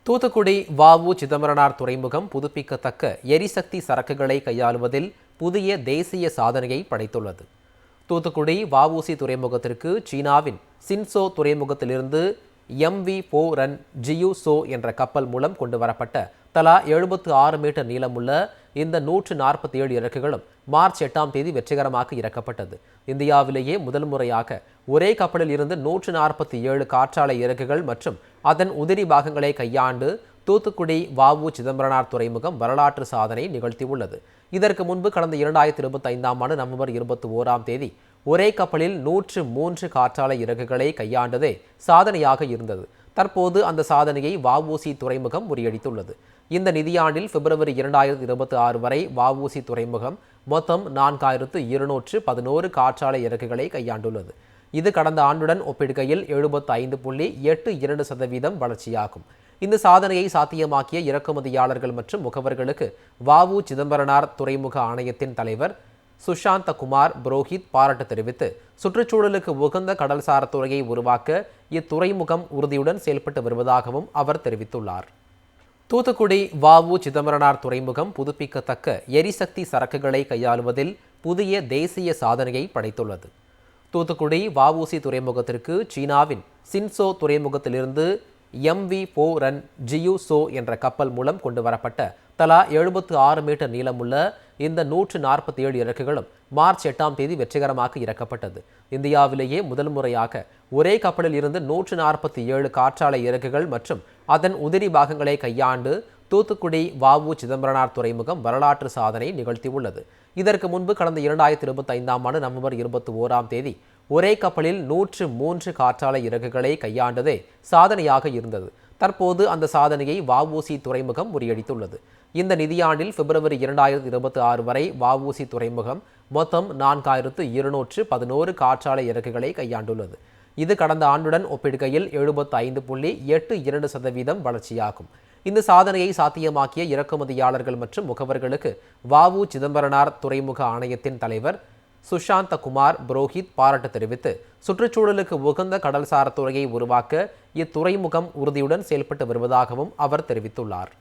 தூத்துக்குடி வ.உ. சிதம்பரனார் துறைமுகம் புதுப்பிக்கத்தக்க எரிசக்தி சரக்குகளை கையாளுவதில் புதிய தேசிய சாதனையை படைத்துள்ளது. தூத்துக்குடி வ.உ.சி. துறைமுகத்திற்கு சீனாவின் சின்சோ துறைமுகத்திலிருந்து MV4 ரன் ஜியூசோ என்ற கப்பல் மூலம் கொண்டுவரப்பட்ட தலா 76 மீட்டர் நீளமுள்ள இந்த 147 இறக்குகளும் மார்ச் 8ஆம் தேதி வெற்றிகரமாக இறக்கப்பட்டது. இந்தியாவிலேயே முதல் முறையாக ஒரே கப்பலில் இருந்து 147 காற்றாலை இறக்குகள் மற்றும் அதன் உதிரி பாகங்களை கையாண்டு தூத்துக்குடி வ.உ. சிதம்பரனார் துறைமுகம் வரலாற்று சாதனை நிகழ்த்தியுள்ளது. இதற்கு முன்பு கடந்த 2025ஆம் ஆண்டு நவம்பர் 21ஆம் தேதி ஒரே கப்பலில் 103 காற்றாலை இறகுகளை கையாண்டதே சாதனையாக இருந்தது. தற்போது அந்த சாதனையை வ.உ.சி. துறைமுகம் முறியடித்துள்ளது. இந்த நிதியாண்டில் பிப்ரவரி 2026 வரை வ.உ.சி. துறைமுகம் மொத்தம் 4211 காற்றாலை இறகுகளை கையாண்டுள்ளது. இது கடந்த ஆண்டுடன் ஒப்பிடுகையில் 75.82% வளர்ச்சியாகும். இந்த சாதனையை சாத்தியமாக்கிய இறக்குமதியாளர்கள் மற்றும் முகவர்களுக்கு வ.உ. சிதம்பரனார் துறைமுக ஆணையத்தின் தலைவர் சுஷாந்த குமார் புரோஹித் பாராட்டு தெரிவித்து, சுற்றுச்சூழலுக்கு உகந்த கடல்சார் துறையை உருவாக்க இத்துறைமுகம் உறுதியுடன் செயல்பட்டு வருவதாகவும் அவர் தெரிவித்துள்ளார். தூத்துக்குடி வ.உ. சிதம்பரனார் துறைமுகம் புதுப்பிக்கத்தக்க எரிசக்தி சரக்குகளை கையாளுவதில் புதிய தேசிய சாதனையை படைத்துள்ளது. தூத்துக்குடி வ.உ.சி. துறைமுகத்திற்கு சீனாவின் சின்சோ துறைமுகத்திலிருந்து MV4 ரன் ஜியூசோ என்ற கப்பல் மூலம் கொண்டுவரப்பட்ட தலா 76 மீட்டர் நீளமுள்ள இந்த 147 இறக்குகளும் மார்ச் 8ஆம் தேதி வெற்றிகரமாக இறக்கப்பட்டது. இந்தியாவிலேயே முதல் முறையாக ஒரே கப்பலில் இருந்து 147 காற்றாலை இறக்குகள் மற்றும் அதன் உதிரி பாகங்களை கையாண்டு தூத்துக்குடி வ.உ. சிதம்பரனார் துறைமுகம் வரலாற்று சாதனை நிகழ்த்தியுள்ளது. இதற்கு முன்பு கடந்த 2025ஆம் ஆண்டு நவம்பர் 21ஆம் தேதி ஒரே கப்பலில் 103 காற்றாலை இறகுகளை கையாண்டதே சாதனையாக இருந்தது. தற்போது அந்த சாதனையை வ.உ.சி. துறைமுகம் முறியடித்துள்ளது. இந்த நிதியாண்டில் பிப்ரவரி 2026 வரை வ.உ.சி. துறைமுகம் மொத்தம் 4211 காற்றாலை இறகுகளை கையாண்டுள்ளது. இது கடந்த ஆண்டுடன் ஒப்பிடுகையில் 75.82% வளர்ச்சியாகும். இந்த சாதனையை சாத்தியமாக்கிய இறக்குமதியாளர்கள் மற்றும் முகவர்களுக்கு வ.உ. சிதம்பரனார் துறைமுக ஆணையத்தின் தலைவர் சுஷாந்த குமார் புரோஹித் பாராட்டு தெரிவித்து, சுற்றுச்சூழலுக்கு உகந்த கடல்சார் துறையை உருவாக்க இத்துறைமுகம் உறுதியுடன் செயல்பட்டு வருவதாகவும் அவர் தெரிவித்துள்ளார்.